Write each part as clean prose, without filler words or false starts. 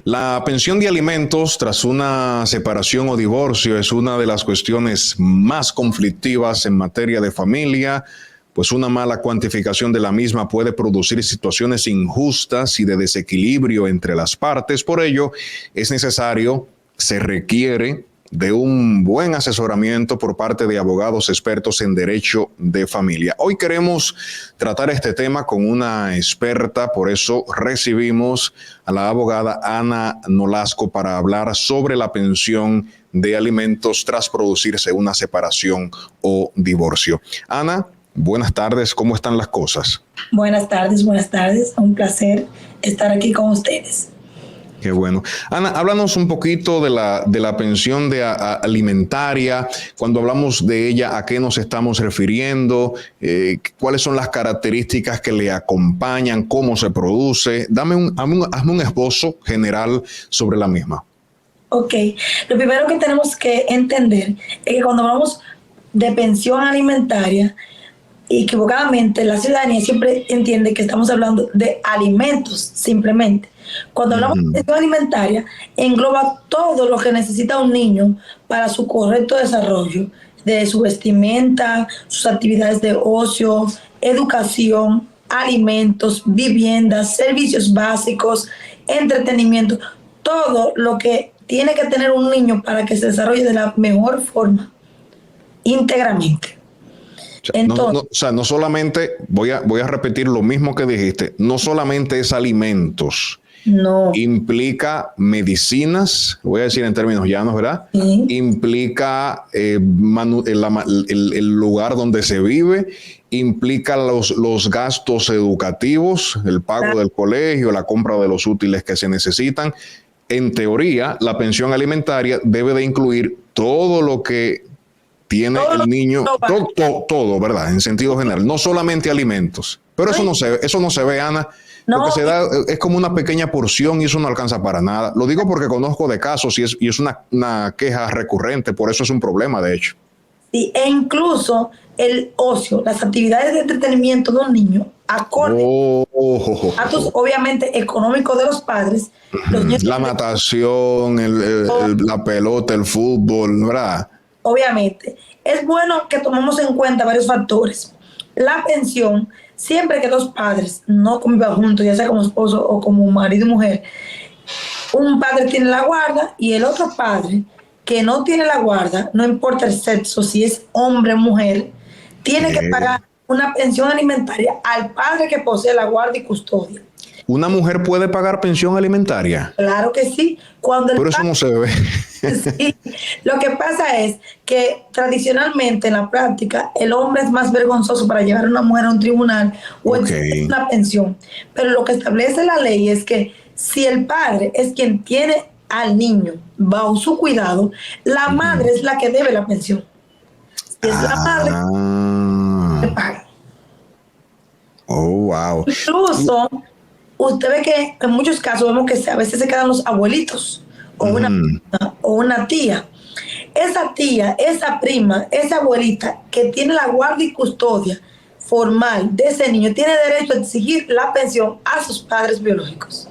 La pensión de alimentos tras una separación o divorcio es una de las cuestiones más conflictivas en materia de familia, pues una mala cuantificación de la misma puede producir situaciones injustas y de desequilibrio entre las partes. Por ello, es necesario, se requiere de un buen asesoramiento por parte de abogados expertos en derecho de familia. Hoy queremos tratar este tema con una experta, por eso recibimos a la abogada Ana Nolasco para hablar sobre la pensión de alimentos tras producirse una separación o divorcio. Ana, buenas tardes, ¿cómo están las cosas? Buenas tardes, un placer estar aquí con ustedes. Qué bueno. Ana, háblanos un poquito de la pensión alimentaria. Cuando hablamos de ella, ¿a qué nos estamos refiriendo? ¿Cuáles son las características que le acompañan? ¿Cómo se produce? Hazme un esbozo general sobre la misma. Ok, lo primero que tenemos que entender es que cuando hablamos de pensión alimentaria, equivocadamente la ciudadanía siempre entiende que estamos hablando de alimentos simplemente. Cuando hablamos de pensión alimentaria, engloba todo lo que necesita un niño para su correcto desarrollo, de su vestimenta, sus actividades de ocio, educación, alimentos, viviendas, servicios básicos, entretenimiento, todo lo que tiene que tener un niño para que se desarrolle de la mejor forma, íntegramente. Entonces, no solamente, voy a repetir lo mismo que dijiste, no solamente es alimentos, no. Implica medicinas, voy a decir en términos llanos, ¿verdad? Sí. Implica el lugar donde se vive, implica los gastos educativos, el pago del colegio, la compra de los útiles que se necesitan. En teoría, la pensión alimentaria debe de incluir todo lo que tiene el niño, todo, ¿verdad? En sentido general, no solamente alimentos. Pero eso no se ve, Ana, porque se da, es como una pequeña porción y eso no alcanza para nada. Lo digo porque conozco de casos y es una queja recurrente, por eso es un problema, de hecho. Sí, e incluso el ocio, las actividades de entretenimiento de un niño, acorde a tus, obviamente, económicos de los padres. La natación, la pelota, el fútbol, ¿verdad? Obviamente, es bueno que tomemos en cuenta varios factores. La pensión, siempre que los padres no convivan juntos, ya sea como esposo o como marido y mujer, un padre tiene la guarda y el otro padre que no tiene la guarda, no importa el sexo, si es hombre o mujer, tiene que pagar una pensión alimentaria al padre que posee la guarda y custodia. ¿Una mujer puede pagar pensión alimentaria? Claro que sí. Pero eso no se ve. Sí. Lo que pasa es que tradicionalmente en la práctica el hombre es más vergonzoso para llevar a una mujer a un tribunal o exigir una pensión. Pero lo que establece la ley es que si el padre es quien tiene al niño bajo su cuidado, la madre es la que debe la pensión. Si es la madre, le paga. Oh, wow. Incluso usted ve que en muchos casos vemos que a veces se quedan los abuelitos o una tía. Esa tía, esa prima, esa abuelita que tiene la guardia y custodia formal de ese niño tiene derecho a exigir la pensión a sus padres biológicos.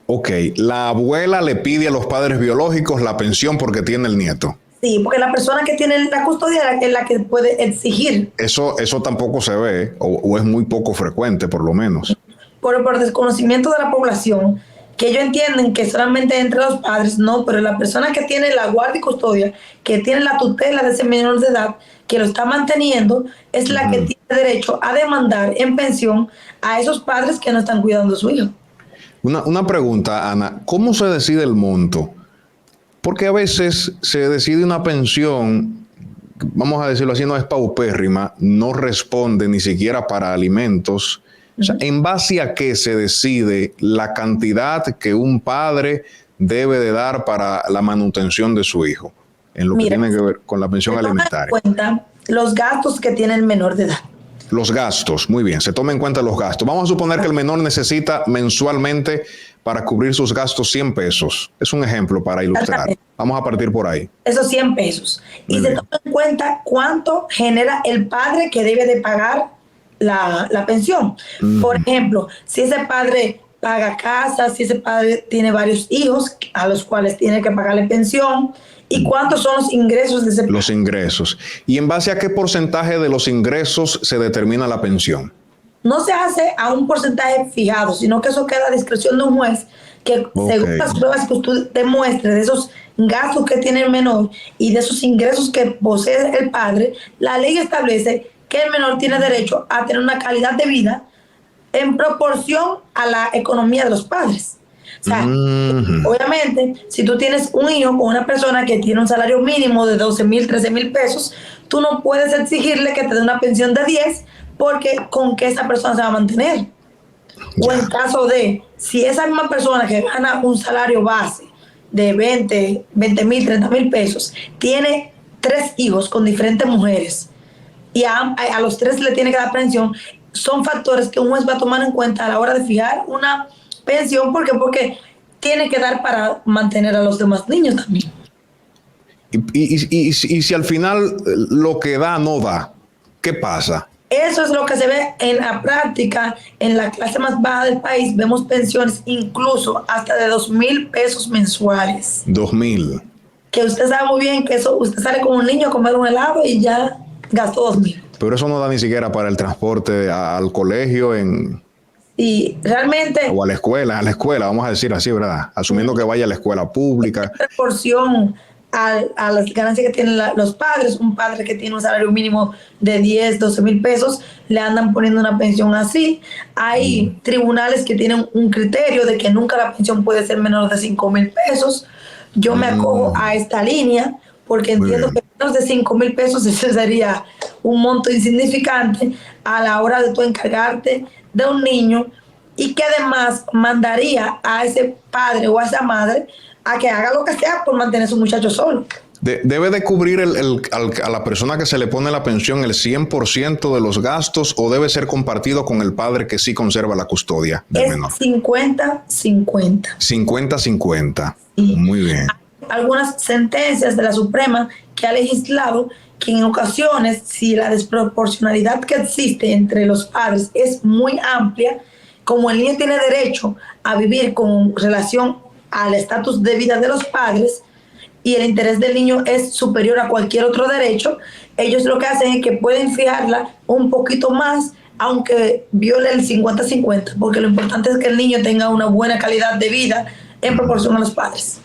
Ok, la abuela le pide a los padres biológicos la pensión porque tiene el nieto. Sí, porque la persona que tiene la custodia es la que puede exigir. Eso tampoco se ve, o es muy poco frecuente, por lo menos. Por desconocimiento de la población, que ellos entienden que solamente entre los padres, no, pero la persona que tiene la guardia y custodia, que tiene la tutela de ese menor de edad, que lo está manteniendo, es la que tiene derecho a demandar en pensión a esos padres que no están cuidando a su hijo. Una pregunta, Ana, ¿cómo se decide el monto? Porque a veces se decide una pensión, vamos a decirlo así, no es paupérrima, no responde ni siquiera para alimentos. O sea, ¿en base a qué se decide la cantidad que un padre debe de dar para la manutención de su hijo? En lo que tiene que ver con la pensión alimentaria. Se toman en cuenta los gastos que tiene el menor de edad. Los gastos, muy bien, se toma en cuenta los gastos. Vamos a suponer que el menor necesita mensualmente para cubrir sus gastos 100 pesos. Es un ejemplo para ilustrar. Vamos a partir por ahí. Esos 100 pesos. Y se toma en cuenta cuánto genera el padre que debe de pagar la pensión. Por ejemplo, si ese padre paga casa, si ese padre tiene varios hijos a los cuales tiene que pagarle pensión, y cuántos son los ingresos de ese padre. Los ingresos. ¿Y en base a qué porcentaje de los ingresos se determina la pensión? No se hace a un porcentaje fijado, sino que eso queda a discreción de un juez que según las pruebas que usted demuestre de esos gastos que tiene el menor y de esos ingresos que posee el padre, la ley establece que el menor tiene derecho a tener una calidad de vida en proporción a la economía de los padres. O sea, obviamente, si tú tienes un hijo con una persona que tiene un salario mínimo de 12,000, 13,000 pesos, tú no puedes exigirle que te dé una pensión de 10 porque con qué esa persona se va a mantener. O en caso de, si esa misma persona que gana un salario base de 20,000, 30,000 pesos, tiene 3 hijos con diferentes mujeres y a los 3 le tiene que dar pensión, son factores que un juez va a tomar en cuenta a la hora de fijar una pensión. ¿Por qué? Porque tiene que dar para mantener a los demás niños también. Y si al final lo que da no da, ¿qué pasa? Eso es lo que se ve en la práctica. En la clase más baja del país vemos pensiones incluso hasta de 2,000 pesos mensuales. 2,000. Que usted sabe muy bien que eso, usted sale con un niño a comer un helado y ya gastó 2,000. Pero eso no da ni siquiera para el transporte al colegio y realmente o a la escuela, vamos a decir así, ¿verdad? Asumiendo que vaya a la escuela pública. En proporción a las ganancias que tienen los padres, un padre que tiene un salario mínimo de 10, 12,000 pesos, le andan poniendo una pensión así. Hay tribunales que tienen un criterio de que nunca la pensión puede ser menor de 5,000 pesos. Yo me acojo a esta línea porque entiendo que menos de 5,000 pesos ese sería un monto insignificante a la hora de tú encargarte de un niño y que además mandaría a ese padre o a esa madre a que haga lo que sea por mantener a su muchacho solo. ¿Debe de cubrir a la persona que se le pone la pensión el 100% de los gastos o debe ser compartido con el padre que sí conserva la custodia del menor? 50-50. 50-50. Sí. Muy bien. Hay algunas sentencias de la Suprema que ha legislado que en ocasiones, si la desproporcionalidad que existe entre los padres es muy amplia, como el niño tiene derecho a vivir con relación al estatus de vida de los padres y el interés del niño es superior a cualquier otro derecho, ellos lo que hacen es que pueden fijarla un poquito más, aunque viole el 50-50, porque lo importante es que el niño tenga una buena calidad de vida en proporción a los padres.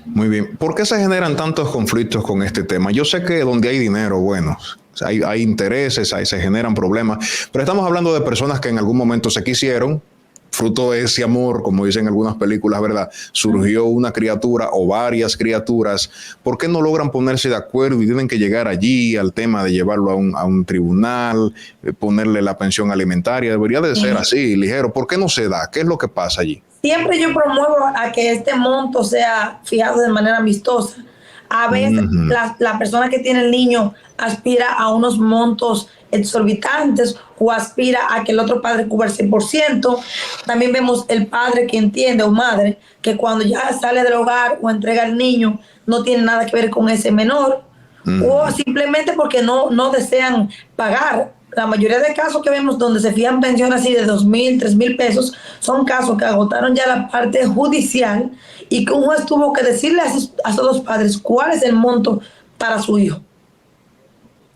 Muy bien. ¿Por qué se generan tantos conflictos con este tema? Yo sé que donde hay dinero, bueno, hay intereses, se generan problemas, pero estamos hablando de personas que en algún momento se quisieron, fruto de ese amor, como dicen algunas películas, ¿verdad? Surgió una criatura o varias criaturas. ¿Por qué no logran ponerse de acuerdo y tienen que llegar allí al tema de llevarlo a un tribunal, ponerle la pensión alimentaria? Debería de ser así, ligero. ¿Por qué no se da? ¿Qué es lo que pasa allí? Siempre yo promuevo a que este monto sea fijado de manera amistosa. A veces la persona que tiene el niño aspira a unos montos exorbitantes o aspira a que el otro padre cubra el 100%. También vemos el padre que entiende o madre que cuando ya sale del hogar o entrega al niño no tiene nada que ver con ese menor o simplemente porque no desean pagar. La mayoría de casos que vemos donde se fijan pensiones así de 2,000, 3,000 pesos son casos que agotaron ya la parte judicial y que un juez tuvo que decirle a esos dos padres cuál es el monto para su hijo.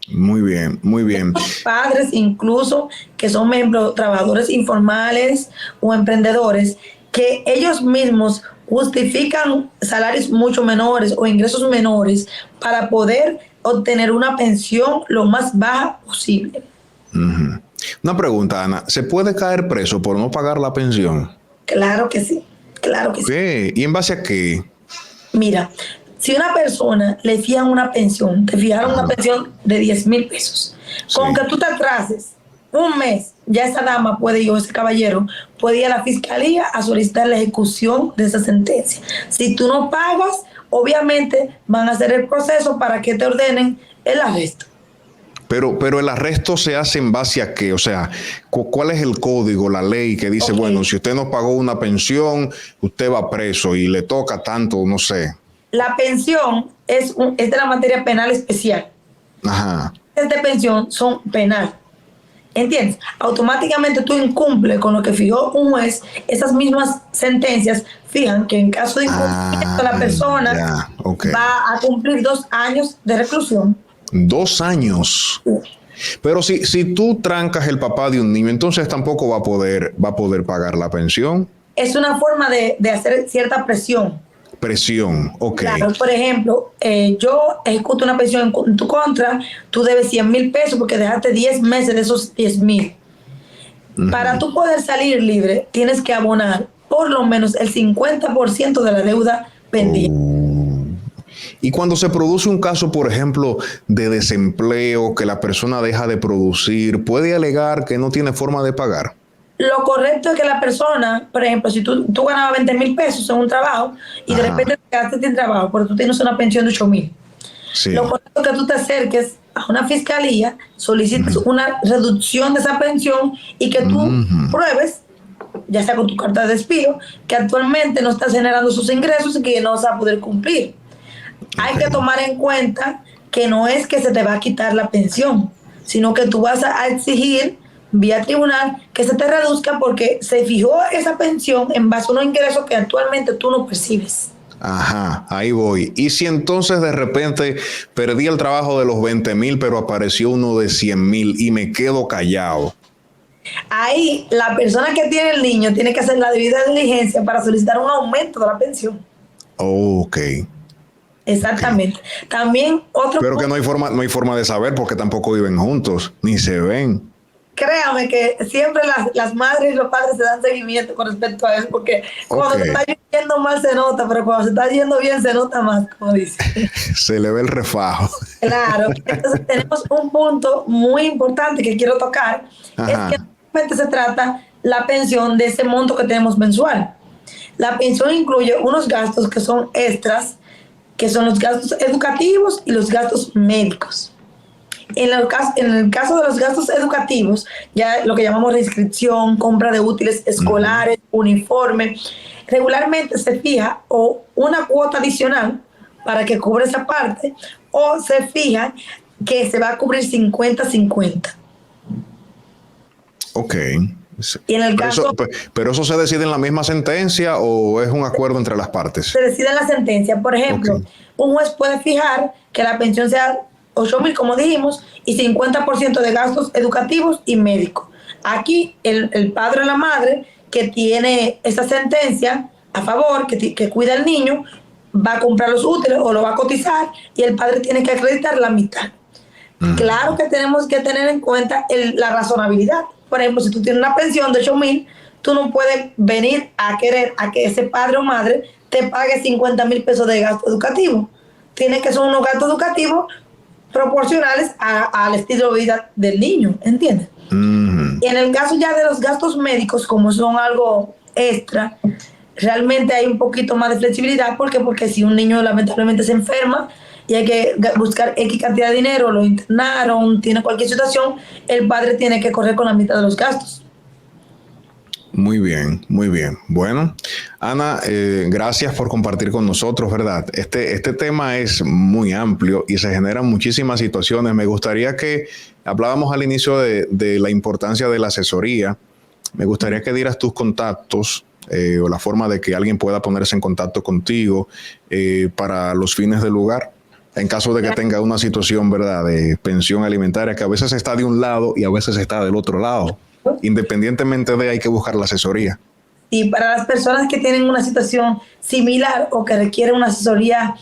Muy bien, muy bien. Los padres incluso que son miembros, trabajadores informales o emprendedores, que ellos mismos justifican salarios mucho menores o ingresos menores para poder obtener una pensión lo más baja posible. Una pregunta, Ana, ¿se puede caer preso por no pagar la pensión? Claro que sí, claro que sí. ¿Y en base a qué? Mira, si una persona le fijan una pensión, te fijaron una pensión de 10,000 pesos, con que tú te atrases un mes, ya esa dama puede ir, o ese caballero, puede ir a la fiscalía a solicitar la ejecución de esa sentencia. Si tú no pagas, obviamente van a hacer el proceso para que te ordenen el arresto. Pero el arresto se hace en base a qué, o sea, ¿cuál es el código, la ley que dice, bueno, si usted no pagó una pensión, usted va preso y le toca tanto, no sé? La pensión es de la materia penal especial. Ajá. Las de pensión son penal. ¿Entiendes? Automáticamente tú incumples con lo que fijó un juez. Esas mismas sentencias fijan que en caso de incumplimiento la persona va a cumplir 2 años de reclusión. 2 años. Pero si tú trancas el papá de un niño, entonces tampoco va a poder pagar la pensión. Es una forma de hacer cierta presión. Presión, ok. Claro, por ejemplo, yo ejecuto una pensión en tu contra, tú debes 100,000 pesos porque dejaste 10 meses de esos 10,000. Para tú poder salir libre, tienes que abonar por lo menos el 50% de la deuda pendiente. Y cuando se produce un caso, por ejemplo, de desempleo, que la persona deja de producir, ¿puede alegar que no tiene forma de pagar? Lo correcto es que la persona, por ejemplo, si tú ganabas 20,000 pesos en un trabajo y de repente te quedaste sin trabajo, porque tú tienes una pensión de 8,000. Sí. Lo correcto es que tú te acerques a una fiscalía, solicites una reducción de esa pensión y que tú pruebes, ya sea con tu carta de despido, que actualmente no estás generando sus ingresos y que no vas a poder cumplir. Hay que tomar en cuenta que no es que se te va a quitar la pensión, sino que tú vas a exigir vía tribunal que se te reduzca porque se fijó esa pensión en base a unos ingresos que actualmente tú no percibes. Ajá, ahí voy. Y si entonces de repente perdí el trabajo de los 20,000, pero apareció uno de 100,000 y me quedo callado. Ahí la persona que tiene el niño tiene que hacer la debida diligencia para solicitar un aumento de la pensión. Ok. Exactamente. Okay. También otro pero que no hay forma de saber porque tampoco viven juntos, ni se ven. Créame que siempre las madres y los padres se dan seguimiento con respecto a eso, porque cuando se está yendo mal se nota, pero cuando se está yendo bien se nota más, como dice. Se le ve el refajo. Claro. Entonces tenemos un punto muy importante que quiero tocar. Ajá. Es que realmente se trata la pensión de ese monto que tenemos mensual. La pensión incluye unos gastos que son extras, que son los gastos educativos y los gastos médicos. En el caso de los gastos educativos, ya lo que llamamos reinscripción, compra de útiles escolares, uniforme, regularmente se fija o una cuota adicional para que cubra esa parte, o se fija que se va a cubrir 50-50. Ok. Y en el caso, pero eso se decide en la misma sentencia o es un acuerdo entre las partes. Se decide en la sentencia. Por ejemplo, un juez puede fijar que la pensión sea 8,000, como dijimos, y 50% de gastos educativos y médicos. Aquí el padre o la madre que tiene esa sentencia a favor, que cuida al niño, va a comprar los útiles o lo va a cotizar y el padre tiene que acreditar la mitad. Claro que tenemos que tener en cuenta la razonabilidad. Por ejemplo, si tú tienes una pensión de 8,000, tú no puedes venir a querer a que ese padre o madre te pague 50,000 pesos de gasto educativo. Tiene que ser unos gastos educativos proporcionales al estilo de vida del niño, ¿entiendes? Y en el caso ya de los gastos médicos, como son algo extra, realmente hay un poquito más de flexibilidad. ¿Por qué? Porque si un niño lamentablemente se enferma y hay que buscar X cantidad de dinero, lo internaron, tiene cualquier situación, el padre tiene que correr con la mitad de los gastos. Muy bien, muy bien. Bueno, Ana, gracias por compartir con nosotros, ¿verdad? Este tema es muy amplio y se generan muchísimas situaciones. Me gustaría que hablábamos al inicio de la importancia de la asesoría. Me gustaría que dieras tus contactos o la forma de que alguien pueda ponerse en contacto contigo para los fines del lugar, en caso de que tenga una situación, ¿verdad?, de pensión alimentaria, que a veces está de un lado y a veces está del otro lado. Independientemente de, hay que buscar la asesoría. Y para las personas que tienen una situación similar o que requieren una asesoría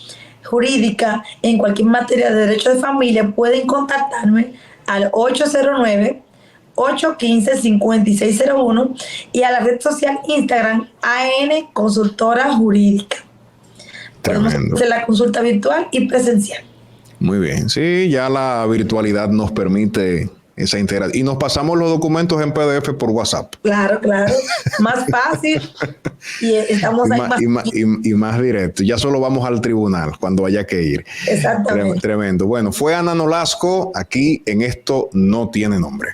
jurídica en cualquier materia de derecho de familia, pueden contactarme al 809-815-5601 y a la red social Instagram AN Consultora Jurídica. Tremendo. Hacer la consulta virtual y presencial. Muy bien. Sí, ya la virtualidad nos permite esa integración. Y nos pasamos los documentos en PDF por WhatsApp. Claro, claro. Más fácil. Y estamos ahí más directo. Ya solo vamos al tribunal cuando haya que ir. Exactamente. Tremendo. Bueno, fue Ana Nolasco aquí en Esto No Tiene Nombre.